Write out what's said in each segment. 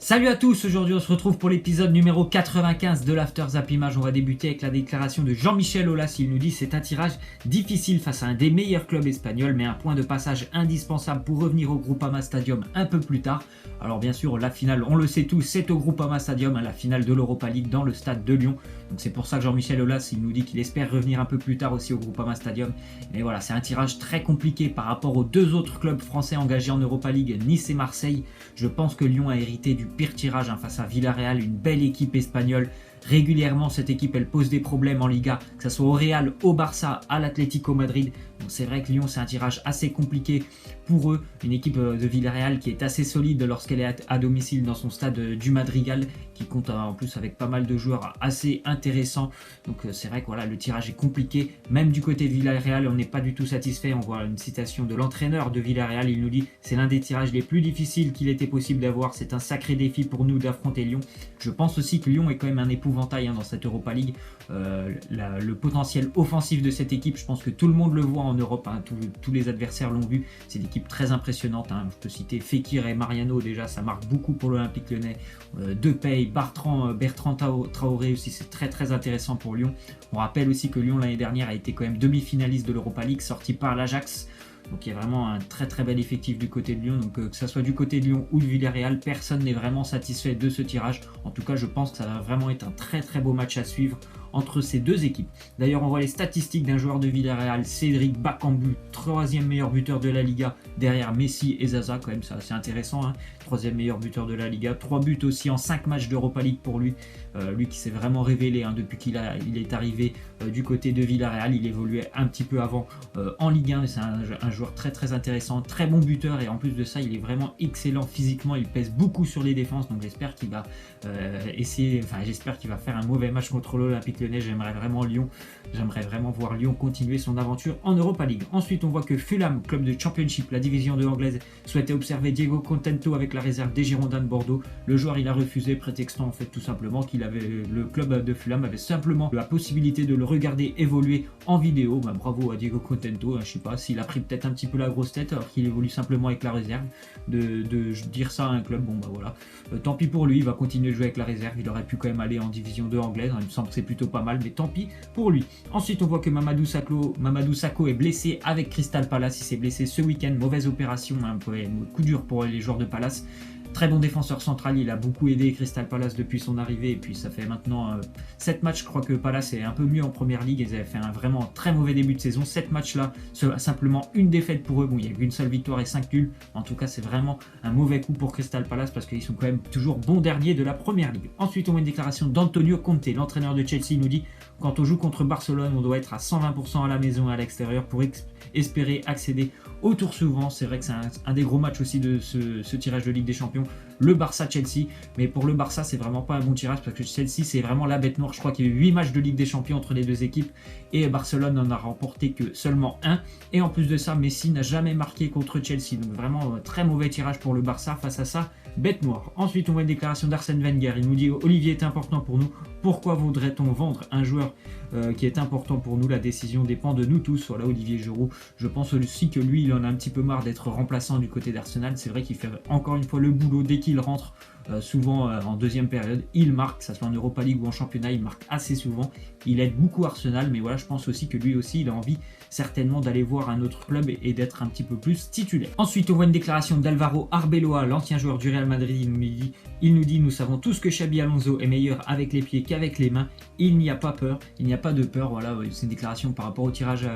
Salut à tous, aujourd'hui on se retrouve pour l'épisode numéro 95 de l'After Zap Image. On va débuter avec la déclaration de Jean-Michel Aulas. Il nous dit: c'est un tirage difficile face à un des meilleurs clubs espagnols, mais un point de passage indispensable pour revenir au Groupama Stadium un peu plus tard. Alors bien sûr, la finale, on le sait tous, c'est au Groupama Stadium, la finale de l'Europa League dans le stade de Lyon. Donc c'est pour ça que Jean-Michel Aulas, il nous dit qu'il espère revenir un peu plus tard aussi au Groupama Stadium. Et voilà, c'est un tirage très compliqué par rapport aux deux autres clubs français engagés en Europa League, Nice et Marseille. Je pense que Lyon a hérité du pire tirage face à Villarreal, une belle équipe espagnole. Régulièrement, cette équipe, elle pose des problèmes en Liga, que ce soit au Real, au Barça, à l'Atlético Madrid. Donc c'est vrai que Lyon, c'est un tirage assez compliqué pour eux. Une équipe de Villarreal qui est assez solide lorsqu'elle est à domicile dans son stade du Madrigal, qui compte en plus avec pas mal de joueurs assez intéressants. Donc c'est vrai que voilà, le tirage est compliqué. Même du côté de Villarreal, on n'est pas du tout satisfait. On voit une citation de l'entraîneur de Villarreal. Il nous dit: c'est l'un des tirages les plus difficiles qu'il était possible d'avoir. C'est un sacré défi pour nous d'affronter Lyon. Je pense aussi que Lyon est quand même un épouvantail dans cette Europa League. Le potentiel offensif de cette équipe, je pense que tout le monde le voit en Europe. Tous les adversaires l'ont vu. C'est une équipe très impressionnante. Je peux citer Fekir et Mariano, déjà ça marque beaucoup pour l'Olympique Lyonnais. Depay, Bertrand Traoré aussi, c'est très très intéressant pour Lyon. On rappelle aussi que Lyon l'année dernière a été quand même demi-finaliste de l'Europa League, sorti par l'Ajax. Donc il y a vraiment un très très bel effectif du côté de Lyon. Donc que ce soit du côté de Lyon ou de Villarreal, personne n'est vraiment satisfait de ce tirage. En tout cas, je pense que ça va vraiment être un très très beau match à suivre entre ces deux équipes. D'ailleurs, on voit les statistiques d'un joueur de Villarreal, Cédric Bakambu, 3e meilleur buteur de la Liga, derrière Messi et Zaza. Quand même, c'est assez intéressant, 3e meilleur buteur de la Liga, 3 buts aussi en 5 matchs d'Europa League pour lui. Lui qui s'est vraiment révélé depuis qu'il est arrivé du côté de Villarreal. Il évoluait un petit peu avant en Ligue 1. C'est un joueur très très intéressant, très bon buteur, et en plus de ça, il est vraiment excellent physiquement. Il pèse beaucoup sur les défenses, donc j'espère qu'il va j'espère qu'il va faire un mauvais match contre l'Olympique Lyonnais. J'aimerais vraiment voir Lyon continuer son aventure en Europa League. Ensuite, on voit que Fulham, club de Championship, la division 2 anglaise, souhaitait observer Diego Contento avec la réserve des Girondins de Bordeaux. Le joueur, il a refusé, prétextant en fait tout simplement le club de Fulham avait simplement la possibilité de le regarder évoluer en vidéo. Bravo à Diego Contento. Je sais pas s'il a pris peut-être un petit peu la grosse tête alors qu'il évolue simplement avec la réserve. De dire ça à un club, voilà. Tant pis pour lui, il va continuer de jouer avec la réserve. Il aurait pu quand même aller en division 2 anglaise. Il me semble que c'est plutôt pas mal, mais tant pis pour lui. Ensuite, on voit que Mamadou Sakho est blessé avec Crystal Palace. Il s'est blessé ce week-end. Mauvaise opération, un coup dur pour les joueurs de Palace. Très bon défenseur central, il a beaucoup aidé Crystal Palace depuis son arrivée, et puis ça fait maintenant 7 matchs. Je crois que Palace est un peu mieux en première ligue. Ils avaient fait un vraiment très mauvais début de saison. 7 matchs là, simplement une défaite pour eux. Bon, il y a eu une seule victoire et 5 nuls. En tout cas, c'est vraiment un mauvais coup pour Crystal Palace parce qu'ils sont quand même toujours bons derniers de la première ligue. Ensuite, on voit une déclaration d'Antonio Conte, l'entraîneur de Chelsea. Il nous dit: quand on joue contre Barcelone, on doit être à 120% à la maison et à l'extérieur pour espérer accéder au tour suivant. C'est vrai que c'est un des gros matchs aussi de ce tirage de Ligue des Champions, le Barça-Chelsea. Mais pour le Barça, c'est vraiment pas un bon tirage parce que Chelsea, c'est vraiment la bête noire. Je crois qu'il y a eu 8 matchs de Ligue des Champions entre les deux équipes et Barcelone n'en a remporté que seulement 1. Et en plus de ça, Messi n'a jamais marqué contre Chelsea. Donc vraiment très mauvais tirage pour le Barça face à ça. Bête noire. Ensuite, on voit une déclaration d'Arsène Wenger. Il nous dit: Olivier est important pour nous. Pourquoi voudrait-on vendre un joueur qui est important pour nous? La décision dépend de nous tous. Voilà, Olivier Giroud. Je pense aussi que lui, il en a un petit peu marre d'être remplaçant du côté d'Arsenal. C'est vrai qu'il fait encore une fois le boulot dès qu'il rentre. Souvent en deuxième période, il marque, que ce soit en Europa League ou en championnat, il marque assez souvent. Il aide beaucoup Arsenal, mais voilà, je pense aussi que lui aussi, il a envie certainement d'aller voir un autre club et d'être un petit peu plus titulaire. Ensuite, on voit une déclaration d'Alvaro Arbeloa, l'ancien joueur du Real Madrid. Il nous dit: nous savons tous que Xabi Alonso est meilleur avec les pieds qu'avec les mains. Il n'y a pas peur, il n'y a pas de peur. Voilà, c'est une déclaration par rapport au tirage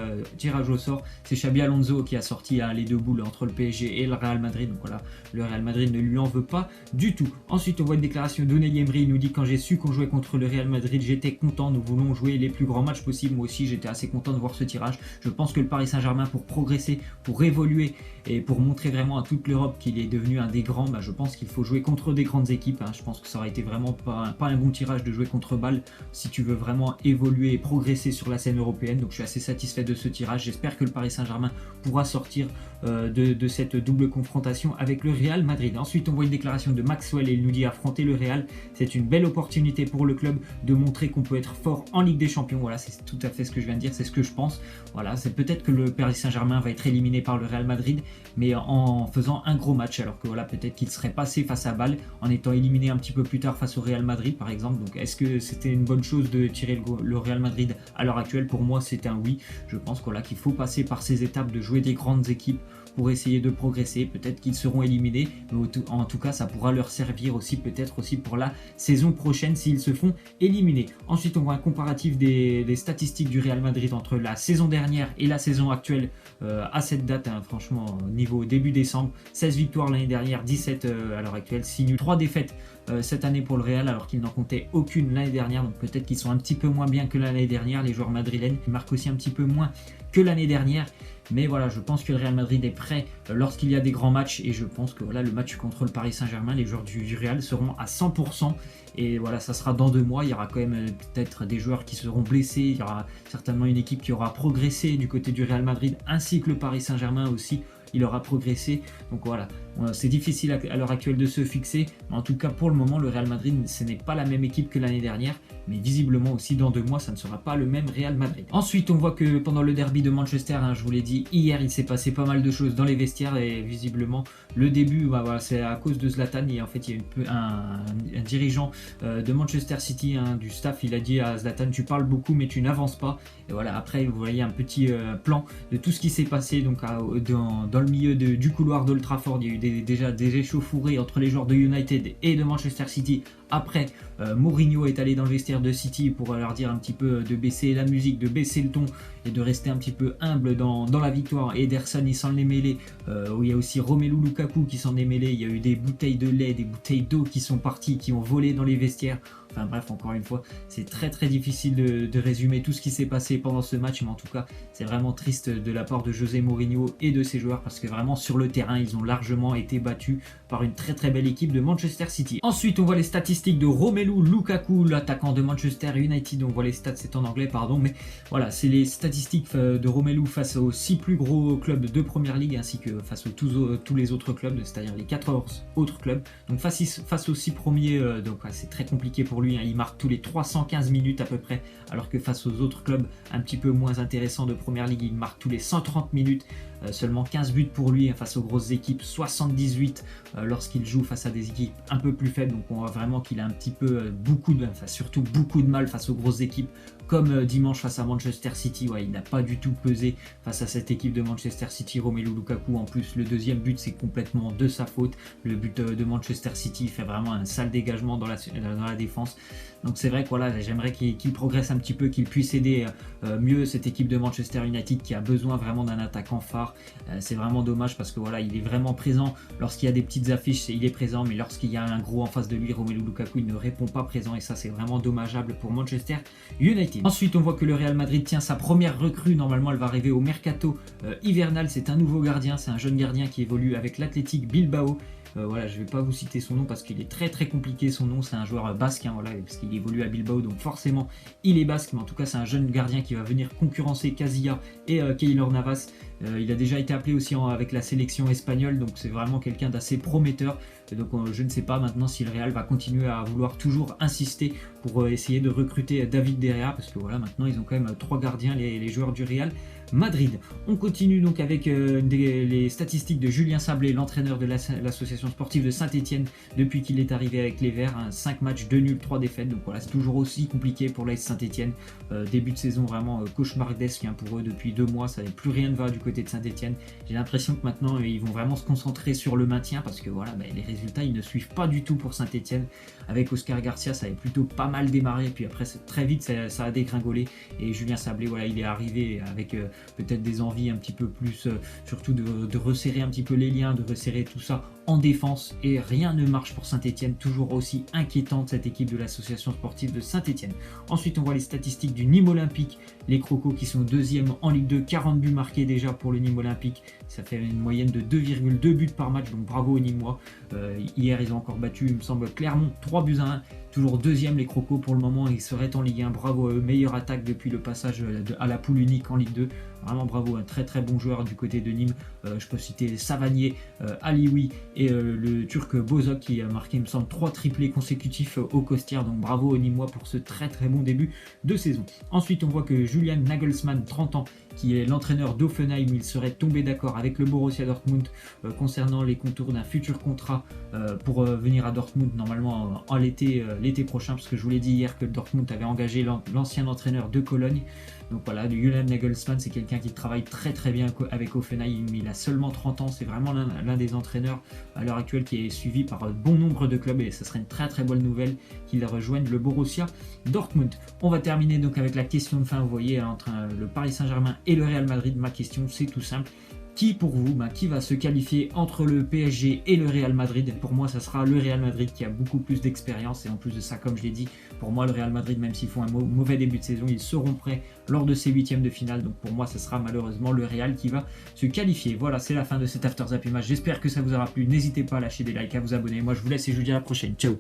au sort. C'est Xabi Alonso qui a sorti les deux boules entre le PSG et le Real Madrid. Donc voilà, le Real Madrid ne lui en veut pas du tout. Ensuite, on voit une déclaration d'Unai Emery. Il nous dit: quand j'ai su qu'on jouait contre le Real Madrid, j'étais content. Nous voulons jouer les plus grands matchs possibles. Moi aussi, j'étais assez content de voir ce tirage. Je pense que le Paris Saint-Germain, pour progresser, pour évoluer et pour montrer vraiment à toute l'Europe qu'il est devenu un des grands, je pense qu'il faut jouer contre des grandes équipes. Je pense que ça aurait été vraiment pas un bon tirage de jouer contre Bâle si tu veux vraiment évoluer et progresser sur la scène européenne. Donc je suis assez satisfait de ce tirage. J'espère que le Paris Saint-Germain pourra sortir de cette double confrontation avec le Real Madrid. Ensuite, on voit une déclaration de Maxwell et il nous dit affronter le Real, c'est une belle opportunité pour le club de montrer qu'on peut être fort en Ligue des Champions. Voilà, c'est tout à fait ce que je viens de dire, c'est ce que je pense. Voilà, c'est peut-être que le Paris Saint-Germain va être éliminé par le Real Madrid, mais en faisant un gros match, alors que voilà, peut-être qu'il serait passé face à Bâle en étant éliminé un petit peu plus tard face au Real Madrid par exemple. Donc est-ce que c'était une bonne chose de tirer le Real Madrid à l'heure actuelle? Pour moi c'est un oui. Je pense voilà, qu'il faut passer par ces étapes de jouer des grandes équipes pour essayer de progresser. Peut-être qu'ils seront éliminés, mais en tout cas ça pourra leur servir aussi peut-être aussi pour la saison prochaine s'ils se font éliminer. Ensuite on voit un comparatif des statistiques du Real Madrid entre la saison dernière et la saison actuelle à cette date, hein, franchement niveau début décembre. 16 victoires l'année dernière, 17 à l'heure actuelle, 6 nuls, 3 défaites cette année pour le Real alors qu'ils n'en comptaient aucune l'année dernière, donc peut-être qu'ils sont un petit peu moins bien que l'année dernière. Les joueurs madrilènes marquent aussi un petit peu moins que l'année dernière, mais voilà, je pense que le Real Madrid est prêt lorsqu'il y a des grands matchs, et je pense que voilà, le match contre le Paris Saint-Germain, les joueurs du Real seront à 100%, et voilà, ça sera dans 2 mois. Il y aura quand même peut-être des joueurs qui seront blessés, il y aura certainement une équipe qui aura progressé du côté du Real Madrid, ainsi que le Paris Saint-Germain aussi, il aura progressé. Donc voilà, c'est difficile à l'heure actuelle de se fixer, mais en tout cas pour le moment le Real Madrid, ce n'est pas la même équipe que l'année dernière, mais visiblement aussi dans 2 mois ça ne sera pas le même Real Madrid. Ensuite on voit que pendant le derby de Manchester, hein, je vous l'ai dit hier, il s'est passé pas mal de choses dans les vestiaires, et visiblement le début, bah, voilà, c'est à cause de Zlatan. Et en fait il y a un dirigeant de Manchester City, hein, du staff, il a dit à Zlatan: tu parles beaucoup mais tu n'avances pas. Et voilà, après vous voyez un petit plan de tout ce qui s'est passé donc dans le milieu du couloir d'Old Trafford. Il y a eu déjà des échauffourées entre les joueurs de United et de Manchester City. Après, Mourinho est allé dans le vestiaire de City pour leur dire un petit peu de baisser la musique, de baisser le ton et de rester un petit peu humble dans la victoire. Ederson, il s'en est mêlé. Il y a aussi Romelu Lukaku qui s'en est mêlé. Il y a eu des bouteilles de lait, des bouteilles d'eau qui sont parties, qui ont volé dans les vestiaires. Enfin bref, encore une fois, c'est très difficile de résumer tout ce qui s'est passé pendant ce match, mais en tout cas, c'est vraiment triste de la part de José Mourinho et de ses joueurs, parce que vraiment sur le terrain, ils ont largement été battus par une très belle équipe de Manchester City. Ensuite, on voit les statistiques de Romelu Lukaku, l'attaquant de Manchester United. On voit les stats, c'est en anglais, pardon, mais voilà, c'est les statistiques de Romelu face aux 6 plus gros clubs de Première Ligue, ainsi que face aux tous les autres clubs, c'est-à-dire les 14 autres clubs. Donc face aux 6 premiers, donc ouais, c'est très compliqué pour lui, hein. Il marque tous les 315 minutes à peu près, alors que face aux autres clubs un petit peu moins intéressants de Première Ligue, il marque tous les 130 minutes. Seulement 15 buts pour lui, hein, face aux grosses équipes, 78 lorsqu'il joue face à des équipes un peu plus faibles. Donc on voit vraiment qu'il a un petit peu surtout beaucoup de mal face aux grosses équipes, comme dimanche face à Manchester City. Ouais, il n'a pas du tout pesé face à cette équipe de Manchester City, Romelu Lukaku. En plus, le deuxième but, c'est complètement de sa faute. Le but de Manchester City fait vraiment un sale dégagement dans la défense. Donc c'est vrai que voilà, j'aimerais qu'il progresse un petit peu, qu'il puisse aider mieux cette équipe de Manchester United qui a besoin vraiment d'un attaquant phare. C'est vraiment dommage parce que voilà, il est vraiment présent lorsqu'il y a des petites affiches, il est présent, mais lorsqu'il y a un gros en face de lui, Romelu Lukaku, il ne répond pas présent, et ça c'est vraiment dommageable pour Manchester United. Ensuite, on voit que le Real Madrid tient sa première recrue. Normalement, elle va arriver au mercato hivernal. C'est un nouveau gardien, c'est un jeune gardien qui évolue avec l'Athletic Bilbao. Voilà, je ne vais pas vous citer son nom parce qu'il est très compliqué son nom. C'est un joueur basque, hein, voilà, parce qu'il évolue à Bilbao, donc forcément il est basque. Mais en tout cas, c'est un jeune gardien qui va venir concurrencer Casilla et Keylor Navas. Il a déjà été appelé aussi avec la sélection espagnole, donc c'est vraiment quelqu'un d'assez prometteur. Et donc je ne sais pas maintenant si le Real va continuer à vouloir toujours insister pour essayer de recruter David De Gea, parce que voilà, maintenant ils ont quand même 3 gardiens, les joueurs du Real Madrid. On continue donc avec les statistiques de Julien Sablé, l'entraîneur de l'association sportive de Saint-Etienne depuis qu'il est arrivé avec les Verts. 5 matchs, 2 nuls, 3 défaites. Donc voilà, c'est toujours aussi compliqué pour l'AS Saint-Etienne. Début de saison vraiment cauchemardesque, hein, pour eux depuis 2 mois. Ça n'est plus rien ne va du côté de Saint-Etienne. J'ai l'impression que maintenant ils vont vraiment se concentrer sur le maintien, parce que voilà, les résultats ils ne suivent pas du tout pour Saint-Etienne. Avec Oscar Garcia, ça avait plutôt pas mal démarré, puis après très vite ça a dégringolé. Et Julien Sablé, voilà, il est arrivé avec peut-être des envies un petit peu plus, surtout de resserrer un petit peu les liens, de resserrer tout ça en défense, et rien ne marche pour Saint-Etienne, toujours aussi inquiétante cette équipe de l'association sportive de Saint-Etienne. Ensuite on voit les statistiques du Nîmes Olympique, les Crocos qui sont 2e en Ligue 2, 40 buts marqués déjà pour le Nîmes Olympique, ça fait une moyenne de 2,2 buts par match, donc bravo aux Nîmois. Hier ils ont encore battu, il me semble, Clermont 3-1, toujours 2e les Crocos pour le moment, ils seraient en Ligue 1, bravo à eux, meilleure attaque depuis le passage à la poule unique en Ligue 2. Vraiment bravo, un très très bon joueur du côté de Nîmes. Je peux citer Savanier, Alioui et le Turc Bozok qui a marqué, il me semble, 3 triplés consécutifs au Costières. Donc bravo aux Nîmois pour ce très très bon début de saison. Ensuite, on voit que Julian Nagelsmann, 30 ans, qui est l'entraîneur d'Offenheim, il serait tombé d'accord avec le Borussia Dortmund concernant les contours d'un futur contrat pour venir à Dortmund normalement en l'été prochain, parce que je vous l'ai dit hier que Dortmund avait engagé l'ancien entraîneur de Cologne. Donc voilà, Julian Nagelsmann, c'est quelqu'un qui travaille très très bien avec Offenheim. Il a seulement 30 ans, c'est vraiment l'un des entraîneurs à l'heure actuelle qui est suivi par bon nombre de clubs, et ce serait une très très bonne nouvelle qu'il rejoigne le Borussia Dortmund. On va terminer donc avec la question de fin, vous voyez, entre le Paris Saint-Germain et le Real Madrid. Ma question, c'est tout simple. Qui pour vous, qui va se qualifier entre le PSG et le Real Madrid? Pour moi, ça sera le Real Madrid qui a beaucoup plus d'expérience. Et en plus de ça, comme je l'ai dit, pour moi, le Real Madrid, même s'ils font un mauvais début de saison, ils seront prêts lors de ces huitièmes de finale. Donc pour moi, ce sera malheureusement le Real qui va se qualifier. Voilà, c'est la fin de cet After Zapping Match. J'espère que ça vous aura plu. N'hésitez pas à lâcher des likes, à vous abonner. Moi, je vous laisse et je vous dis à la prochaine. Ciao!